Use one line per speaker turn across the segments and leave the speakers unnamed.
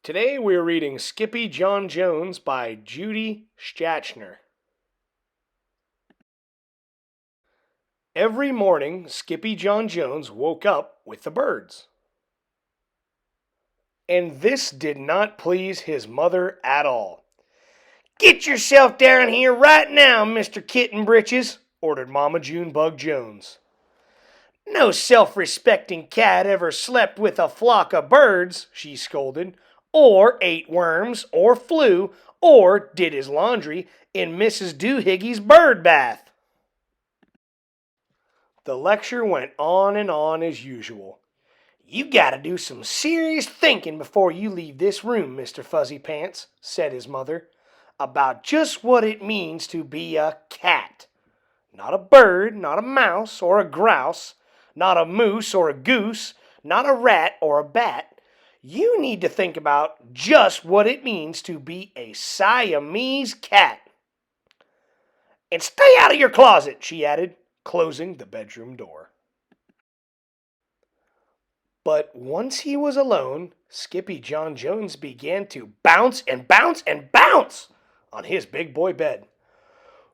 Today we're reading Skippyjon Jones by Judy Schachner. Every morning, Skippyjon Jones woke up with the birds. And this did not please his mother at all. "Get yourself down here right now, Mr. Kitten Britches," ordered Mama Junebug Jones. "No self-respecting cat ever slept with a flock of birds," she scolded, "or ate worms, or flew, or did his laundry in Mrs. Doohiggy's bird bath." The lecture went on and on as usual. "You gotta do some serious thinking before you leave this room, Mr. Fuzzy Pants," said his mother, "about just what it means to be a cat. Not a bird, not a mouse or a grouse, not a moose or a goose, not a rat or a bat. You need to think about just what it means to be a Siamese cat. And stay out of your closet," she added, closing the bedroom door. But once he was alone, Skippyjon Jones began to bounce and bounce and bounce on his big boy bed.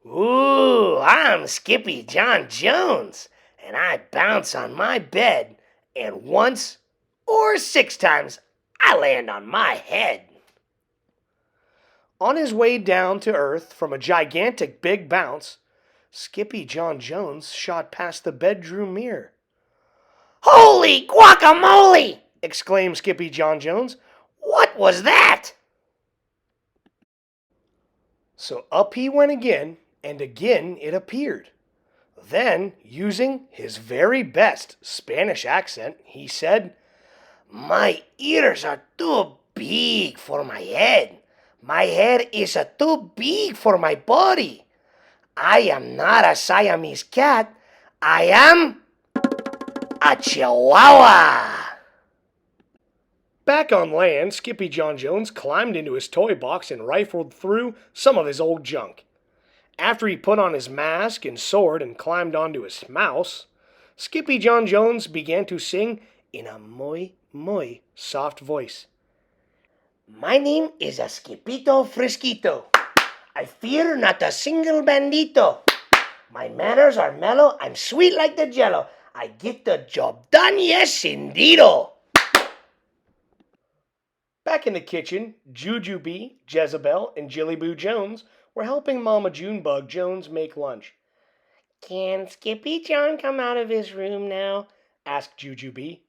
"Ooh, I'm Skippyjon Jones, and I bounce on my bed, and once or 6 times I land on my head." On his way down to earth from a gigantic big bounce, Skippyjon Jones shot past the bedroom mirror. "Holy guacamole!" exclaimed Skippyjon Jones. "What was that?" So up he went again, and again it appeared. Then, using his very best Spanish accent, he said, "My ears are too big for my head. My head is too big for my body. I am not a Siamese cat. I am a Chihuahua." Back on land, Skippyjon Jones climbed into his toy box and rifled through some of his old junk. After he put on his mask and sword and climbed onto his mouse, Skippyjon Jones began to sing in a muy soft voice. "My name is a Skippito Frisquito. I fear not a single bandito. My manners are mellow, I'm sweet like the jello. I get the job done, yes, indeedo." Back in the kitchen, Jujubee, Jezebel, and Jillyboo Jones were helping Mama Junebug Jones make lunch. "Can Skippyjon come out of his room now?" asked Jujubee.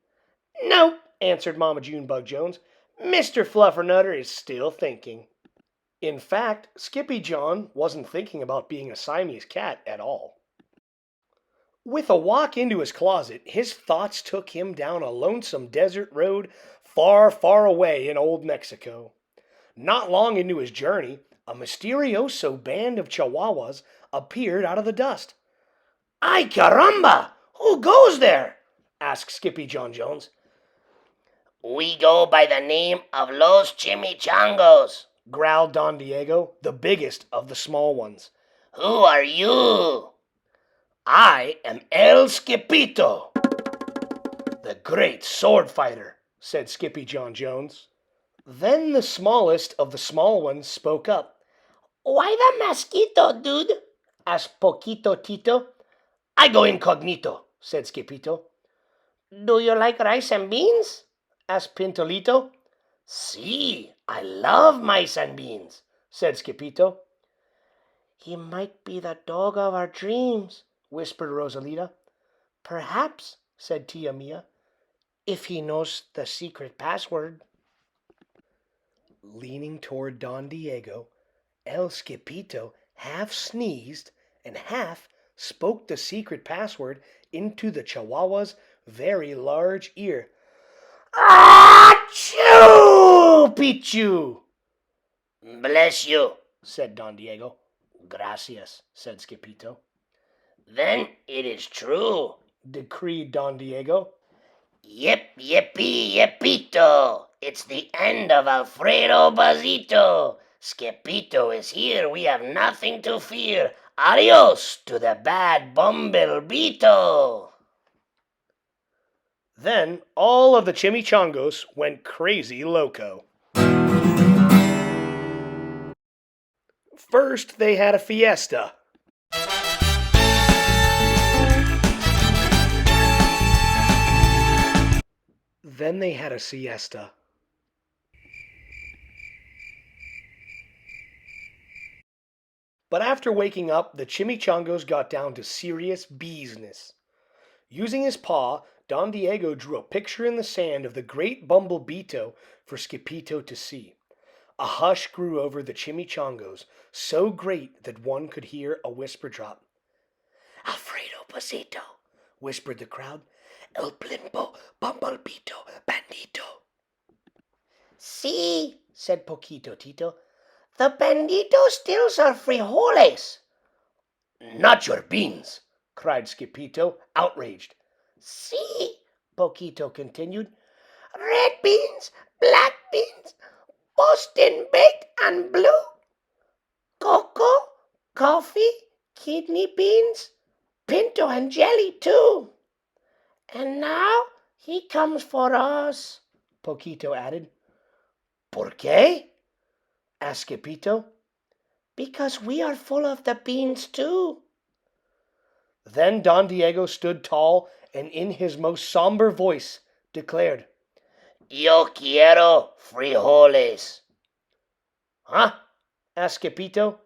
"No," answered Mama Junebug Jones. "Mr. Fluffernutter is still thinking." In fact, Skippyjon wasn't thinking about being a Siamese cat at all. With a walk into his closet, his thoughts took him down a lonesome desert road far, far away in old Mexico. Not long into his journey, a mysterioso band of Chihuahuas appeared out of the dust. "Ay caramba! Who goes there?" asked Skippyjon Jones. "We go by the name of Los Chimichangos," growled Don Diego, the biggest of the small ones. "Who are you?" "I am El Skippito, the great sword fighter," said Skippyjon Jones. Then the smallest of the small ones spoke up. "Why the mosquito, dude?" asked Poquito Tito. "I go incognito," said Skippito. "Do you like rice and beans?" asked Pintolito. "See, I love mice and beans," said Skippito. "He might be the dog of our dreams," whispered Rosalita. "Perhaps," said Tia Mia, "if he knows the secret password." Leaning toward Don Diego, El Skippito half sneezed and half spoke the secret password into the Chihuahua's very large ear. "Achoo, Pichu!" "Bless you," said Don Diego. "Gracias," said Skippito. "Then it is true," decreed Don Diego. "Yip, yippee, yippito! It's the end of Alfredo Bazito. Skippito is here, we have nothing to fear. Adios to the bad Bumblebeeto." Then all of the Chimichangos went crazy loco. First, they had a fiesta. Then they had a siesta. But after waking up, the chimichangos got down to serious business. Using his paw, Don Diego drew a picture in the sand of the great bumblebeeto for Skippyjo to see. A hush grew over the chimichangos, so great that one could hear a whisper drop. Alfredo Pasito, whispered the crowd. El blimbo bumblebeeto bandito. See, said Poquito Tito, the bandito steals our frijoles. Not your beans, cried Skippyjo, outraged. See, Poquito continued, red beans, black beans, Boston baked and blue, cocoa, coffee, kidney beans, pinto and jelly too. And now he comes for us, Poquito added. ¿Por qué? asked Skippyjo. Because we are full of the beans too. Then Don Diego stood tall and in his most somber voice declared, Yo quiero frijoles. Huh? asked Skippyjo.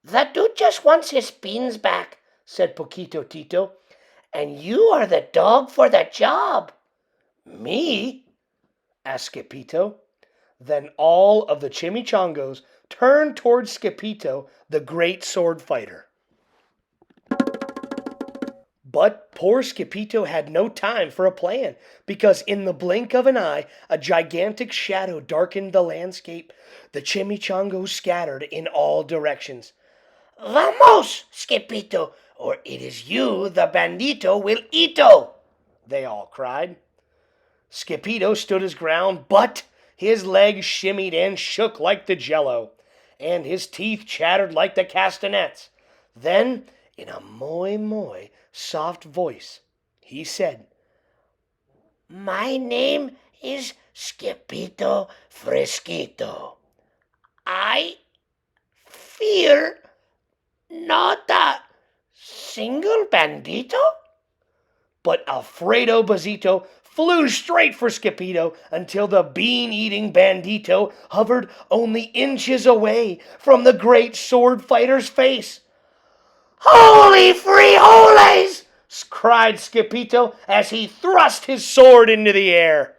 That dude just wants his beans back, said Poquito Tito, and you are the dog for the job. Me? asked Skippyjo. Then all of the chimichangos turned towards Skippyjo, the great sword fighter. But poor Skippyjo had no time for a plan, because in the blink of an eye, a gigantic shadow darkened the landscape. The chimichangos scattered in all directions. Vamos, Skippyjo, or it is you the bandito will eato, they all cried. Skippyjo stood his ground, but his legs shimmied and shook like the jello, and his teeth chattered like the castanets. Then, in a moi soft voice, he said, My name is Skippyjo Fresquito. I fear not a single bandito? But Alfredo Bazito flew straight for Skippyjo until the bean-eating bandito hovered only inches away from the great sword fighter's face. Holy frijoles! cried Skippyjo as he thrust his sword into the air.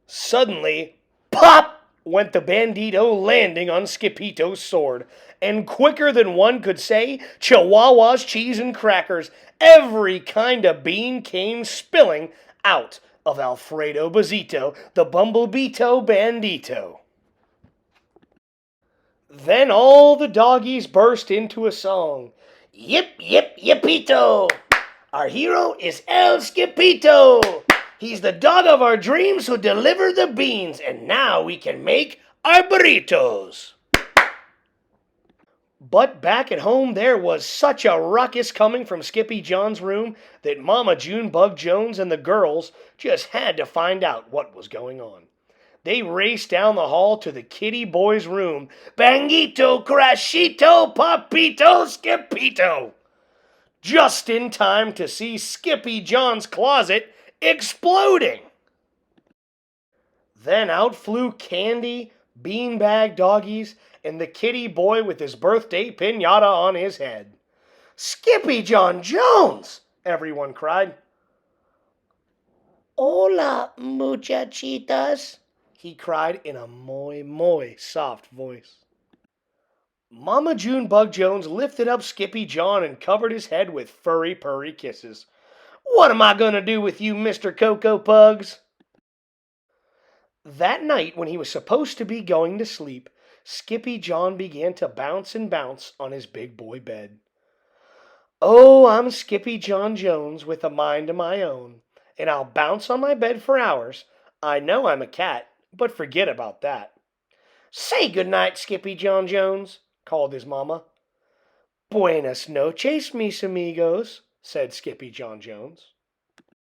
Suddenly, pop! went the bandito, landing on Skippyjo's sword, and quicker than one could say Chihuahua's cheese and crackers, every kind of bean came spilling out of Alfredo Bazito, the bumblebeeto bandito. Then all the doggies burst into a song. Yip, yip, yippito! Our hero is El Skippyjo! He's the dog of our dreams who delivered the beans, and now we can make our burritos. But back at home there was such a ruckus coming from Skippyjon's room that Mama Junebug Jones and the girls just had to find out what was going on. They raced down the hall to the kitty boy's room. Bangito, crashito, papito, Skippyjo! Just in time to see Skippyjon's closet exploding. Then out flew Candy, beanbag doggies, and the kitty boy with his birthday piñata on his head. Skippyjon Jones! Everyone cried. Hola, muchachitas! He cried in a moi soft voice. Mama Junebug Jones lifted up Skippyjon and covered his head with furry purry kisses. What am I going to do with you, Mr. Cocoa Pugs? That night, when he was supposed to be going to sleep, Skippyjon began to bounce and bounce on his big boy bed. Oh, I'm Skippyjon Jones with a mind of my own, and I'll bounce on my bed for hours. I know I'm a cat, but forget about that. Say goodnight, Skippyjon Jones, called his mama. Buenas noches, mis amigos, said Skippyjon Jones.